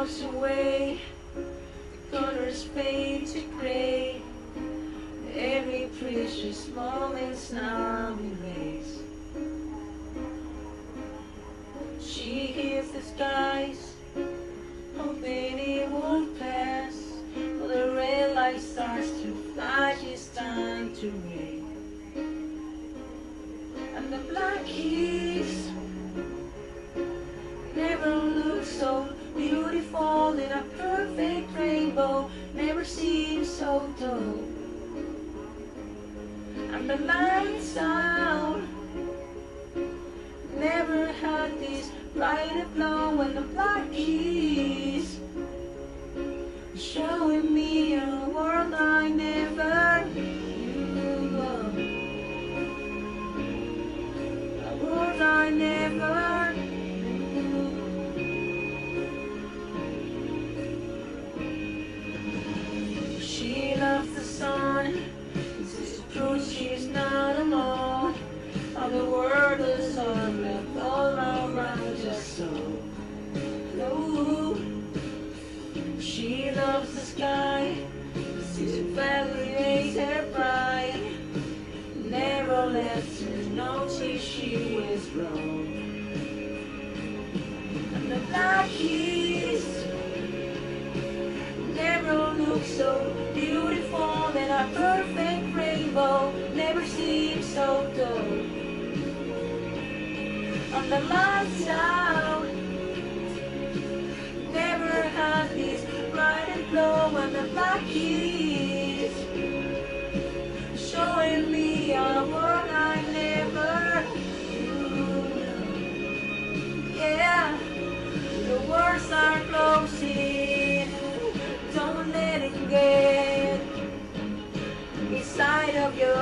walks away, the colors fade to gray. Every precious moment's now erased. She hears the skies, hoping it won't pass. But the red light starts to flash, it's time to rain. And the black keys never look so beautiful in a perfect rainbow, never seems so dull. And the lights out never had this brighter glow, and the black keys showing me a world I never knew of, a world I never knew. She loves the sun, it's true she's not alone. All the world is on left all around, just so low. She loves the sky, sees her family raise her pride, never lets her notice she was wrong. And the black keys never look so beautiful in a perfect rainbow, never seems so dull. On the lights out never had this bright and glow, and the black keys showing me a world I never knew. Yeah, the words are closing, don't let it get inside of your